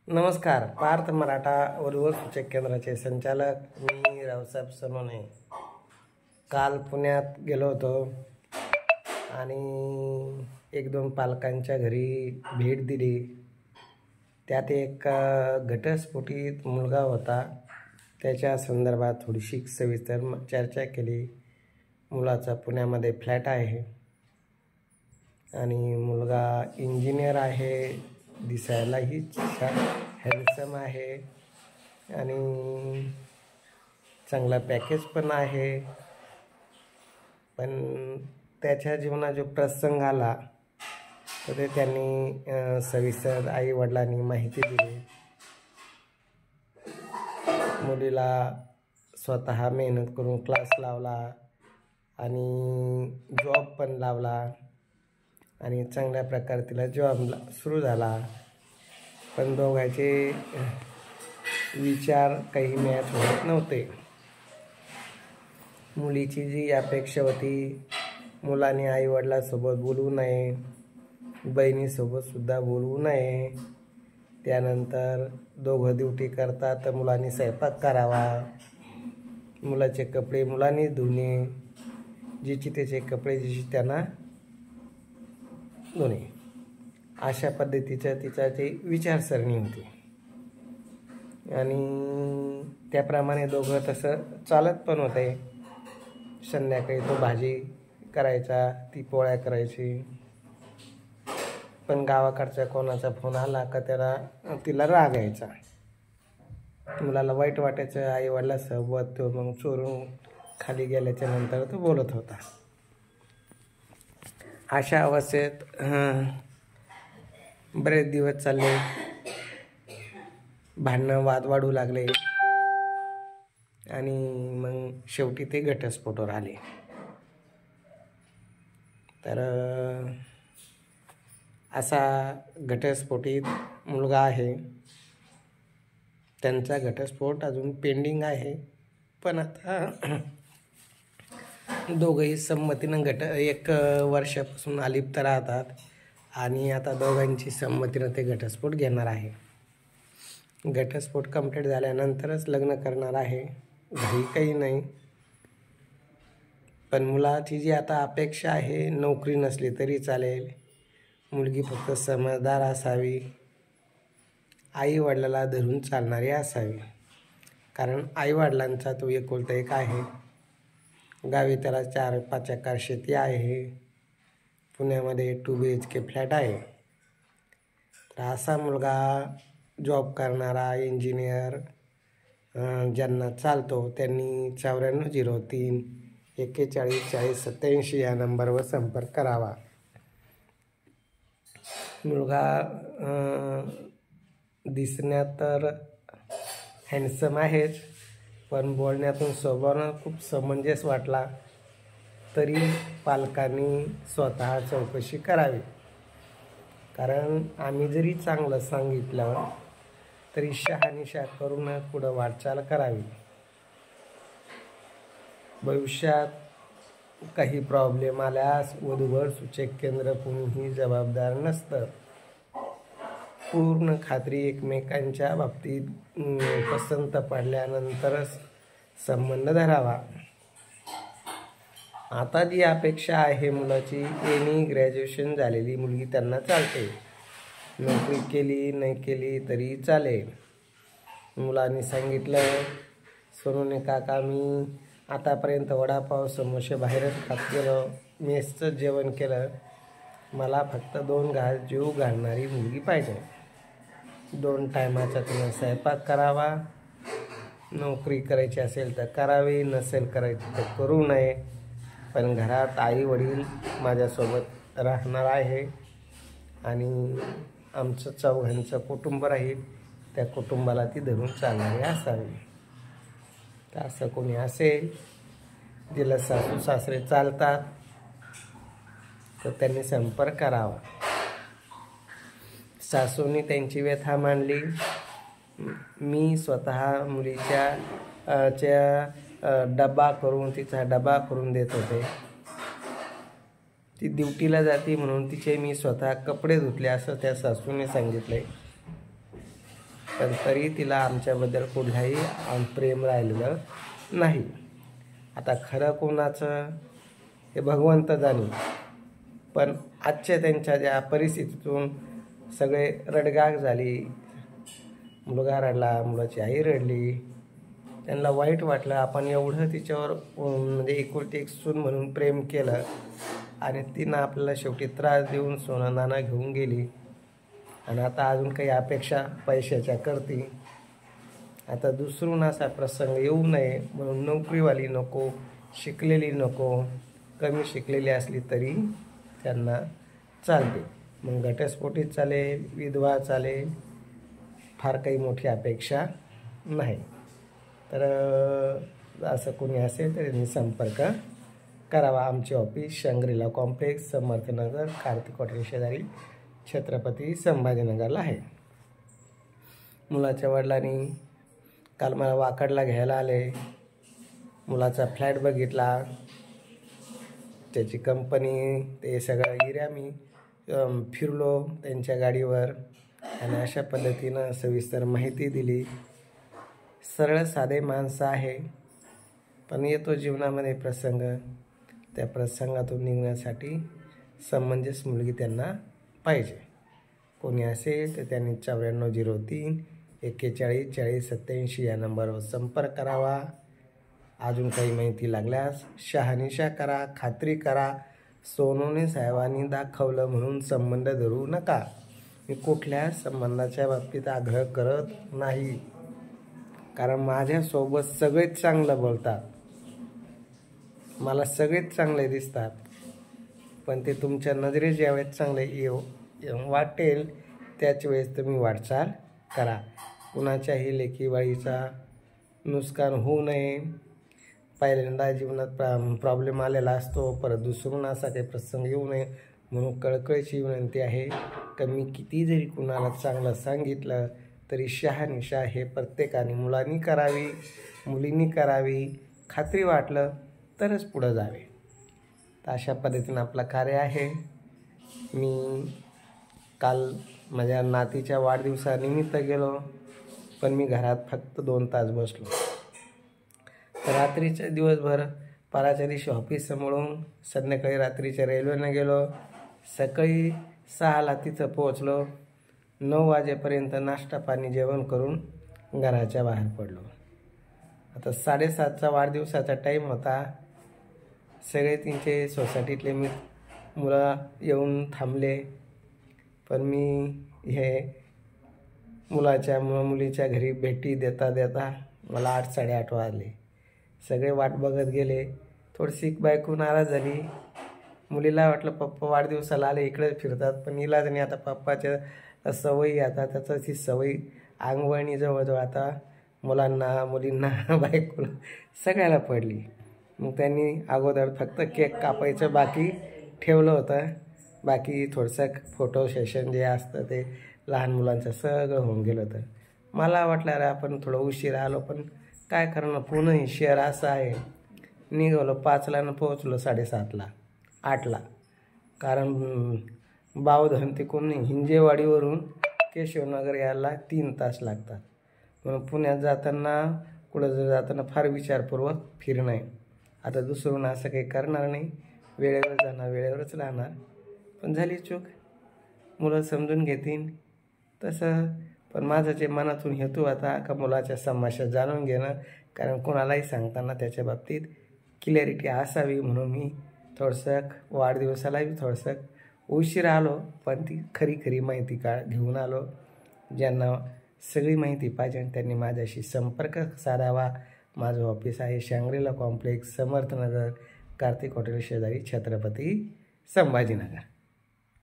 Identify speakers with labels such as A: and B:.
A: नमस्कार. पार्थ मराठा वधूवर सूचक केंद्राचे संचालक मी रावसाहेब सोनवणे. काल पुण्यात गेलो होतो आणि एक दोन पालकांच्या घरी भेट दिली. त्यात एक घटस्फोटित मुलगा होता. त्याच्या संदर्भात थोडीशी सविस्तर चर्चा केली. मुलाचा पुण्यामध्ये फ्लॅट आहे आणि मुलगा इंजिनियर आहे. दिसायलाही हँडसम आहे आणि चांगला पॅकेज पण आहे. पण त्याच्या जीवनात जो प्रसंग आला तर ते त्यांनी सविस्तर आई वडिलांनी माहिती दिली. मुलीला स्वतः मेहनत करून क्लास लावला आणि जॉब पण लावला आणि चांगल्या प्रकारे तिला जॉब सुरू झाला. पण दोघांचे विचार काही मॅच होत नव्हते. मुलीची जी अपेक्षा होती, मुलाने आईवडिलांसोबत बोलवू नये, बहिणीसोबतसुद्धा बोलवू नये. त्यानंतर दोघं ड्युटी करतात तर मुलांनी स्वयंपाक करावा, मुलाचे कपडे मुलांनी धुणे, जिचे त्याचे कपडे जिचे त्यांना धुणे. अशा पद्धतीचं तिचा ते विचारसरणी होती आणि त्याप्रमाणे दोघं तसं चालत पण होते. संध्याकाळी तो भाजी करायचा, ती पोळ्या करायची. पण गावाकडचा कोणाचा फोन आला का तिला राग यायचा. मुलाला वाईट वाटायचं. आईवडिलांसोबत तो मग चोरून खाली गेल्याच्या नंतर तो बोलत होता. अशा अवस्थेत बरेच दिवस चालले. भांडणं वाद वाढू लागले आणि मग शेवटी ते घटस्फोटावर आले. तर असा घटस्फोटित मुलगा आहे. त्यांचा घटस्फोट अजून पेंडिंग आहे. पण आता दोघंही संमतीनं एक वर्षापासून अलिप्त राहतात आणि आता दोघांची संमतीनं ते घटस्फोट घेणार आहे. घटस्फोट कंप्लीट झाल्यानंतरच लग्न करणार आहे. घरी काही नाही. पण मुलाची जी आता अपेक्षा आहे, नोकरी नसली तरी चालेल, मुलगी फक्त समजदार असावी, आई वडिलाला धरून चालणारी असावी. कारण आईवडिलांचा तो एकुलता एक आहे. गावी त्याला 4-5 एकर शेती आहे. पुण्यामध्ये 2 BHK फ्लॅट आहे. तर असा मुलगा जॉब करणारा इंजिनियर ज्यांना चालतो त्यांनी 9403 41 40 87 या नंबरवर संपर्क करावा. मुलगा दिसण्यात तर हँडसम आहेच, पण बोलण्यातून स्वभावानं खूप समंजस वाटला. तरी पालकांनी स्वतः चौकशी करावी. कारण आम्ही जरी चांगलं सांगितलं तरी शहानिशा करून पुढं वाटचाल करावी. भविष्यात काही प्रॉब्लेम आल्यास वधूवर सूचक केंद्र कोणीही जबाबदार नसतं. पूर्ण खात्री एकमेकांच्या बाबतीत पसंत पडल्यानंतरच संबंध धरावा. आता जी अपेक्षा आहे मुलाची, एनी ग्रॅज्युएशन झालेली मुलगी त्यांना चालते. नोकरी केली नाही केली तरी चालेल. मुलांनी सांगितलं, सोनूने काका मी आतापर्यंत वडापाव समोसे बाहेरच खात गेलो, मेसचं जेवण केलं. मला फक्त 2 घास जीव घालणारी मुलगी पाहिजे. 2 टायमाचा तिनं स्वयंपाक करावा. नोकरी करायची असेल तर करावी, नसेल करायची तर करू नये. पण घरात आई वडील माझ्यासोबत राहणार आहे आणि आमचं चौघांचं कुटुंब राहील. त्या कुटुंबाला ती धरून चालणारी असावी. तर असं कोणी असेल जिला सासू सासरे चालतात तर त्यांनी संपर्क करावा. सासूंनी त्यांची व्यथा मांडली. मी स्वतः मुलीच्या डबा करून देत होते. ती ड्युटीला जाते म्हणून तिचे मी स्वतः कपडे धुतले असं त्या सासूने सांगितले. पण तरी तिला आमच्याबद्दल कुठलाही प्रेम राहिलेलं नाही. आता खरं कोणाचं हे भगवंत जाणे, पण आजच्या त्यांच्या ज्या परिस्थितीतून सगळे रडगाग झाली, मुलगा रडला, मुलाची आई रडली, त्यांना वाईट वाटलं. आपण एवढं तिच्यावर म्हणजे एकुलती एक सून म्हणून प्रेम केलं आणि तिनं आपल्याला शेवटी त्रास देऊन सोनं नाणं घेऊन गेली आणि आता अजून काही अपेक्षा पैशाच्या करते. आता दुसरून असा प्रसंग येऊ नये म्हणून नोकरीवाली नको, शिकलेली नको, कमी शिकलेली असली तरी त्यांना चालते. मग घटस्फोटीत चालेल, विधवा चालेल, फार काही मोठी अपेक्षा नाही. तर असं कोणी असेल तर त्यांनी संपर्क करावा. आमचे office Shangrila complex, Samarth Nagar, Kartik hotel शेजारी, छत्रपती संभाजीनगरला आहे. मुलाच्या वडिलांनी काल मला वाकडला घ्यायला आले. मुलाचा फ्लॅट बघितला, त्याची कंपनी, ते सगळं एरिया मी फिरलो त्यांच्या गाडीवर आणि अशा पद्धतीनं सविस्तर माहिती दिली. सरळ साधे माणसं आहे, पण येतो जीवनामध्ये प्रसंग. त्या प्रसंगातून निघण्यासाठी समंजस मुलगी त्यांना पाहिजे. कोणी असेल तर त्यांनी 9403 41 40 87 या नंबरवर संपर्क करावा. अजून काही माहिती लागल्यास शहानिशा करा, खात्री करा. सोनवणे साहेबांनी दाखवलं म्हणून संबंध धरू नका. मी कुठल्या संबंधाच्या बाबतीत आग्रह करत नाही, कारण माझ्यासोबत सगळेच चांगलं बोलतात, मला सगळेच चांगले दिसतात, पण ते तुमच्या नजरेत ज्यावेळेस चांगले वाटेल त्याच वेळेस तुम्ही वाटचाल करा. कुणाच्याही लेकीबाळीचा नुकसान होऊ नये. पहिल्यांदा जीवनात प्रॉब्लेम आलेला असतो, परत दुसरून असा काही प्रसंग येऊ नये म्हणून कळकळीची विनंती आहे. मी किती जरी कुणाला चांगलं सांगितलं तरी शहानिशा हे प्रत्येकाने मुलांनी करावी, मुलींनी करावी. खात्री वाटलं तरच पुढं जावे. तर अशा पद्धतीनं आपलं कार्य आहे. मी काल माझ्या नातीच्या वाढदिवसानिमित्त गेलो, पण मी घरात फक्त 2 तास बसलो. रात्रीच्या दिवसभर पाराच्या दिवशी ऑफिस सांभाळून संध्याकाळी रात्रीच्या रेल्वेनं गेलो. सकाळी 6ला तिथं पोहोचलो. 9 वाजेपर्यंत नाश्ता पाणी जेवण करून घराच्या बाहेर पडलो. आता 7:30चा वाढदिवसाचा टाईम होता. सगळे त्यांचे सोसायटीतले मुलं येऊन थांबले, पण मी मुलीच्या घरी भेटी देता देता मला 8 साडेआठ वाजले. सगळे वाट बघत गेले. थोडीशी बायको नाराज झाली. मुलीला वाटलं पप्पा वाढदिवसाला आले, इकडे फिरतात, पण इलाज नाही. आता पप्पाच्या सवयी, आता त्याची सवय अंगवळणी जवळजवळ आता मुलांना, मुलींना, बायकोला सगळ्याला पडली. मग त्यांनी अगोदर फक्त केक कापायचं बाकी ठेवलं होतं. बाकी थोडंसं फोटो सेशन जे असतं ते लहान मुलांचं सगळं होऊन गेलं होतं. मला वाटलं अरे आपण थोडं उशीर आलो, पण काय करणार, पुणे शहर असं आहे. निघालो 5ला न पोहोचलो 7:30ला 8ला. कारण बावधन तिकडून हिंजेवाडीवरून केशवनगर यायला 3 तास लागतात. म्हणून पुण्यात जाताना कुठं जर जाताना फार विचारपूर्वक फिरणं आहे. आता दुसरून असं काही करणार नाही. वेळेवर जाणार, वेळेवरच राहणार. पण झाली चूक, मुलं समजून घेतील तसं. पण माझं जे मनातून हेतू होता का मुलाच्या समस्या जाणून घेणं, कारण कोणालाही सांगताना त्याच्या बाबतीत क्लिअरिटी असावी म्हणून मी थोडंसं वाढदिवसालाही थोडंसं उशीर आलो, पण ती खरी माहिती घेऊन आलो. ज्यांना सगळी माहिती पाहिजे त्यांनी माझ्याशी संपर्क साधावा. माझं ऑफिस आहे Shangrila complex, Samarth Nagar, Kartik hotel शेजारी, छत्रपती संभाजीनगर.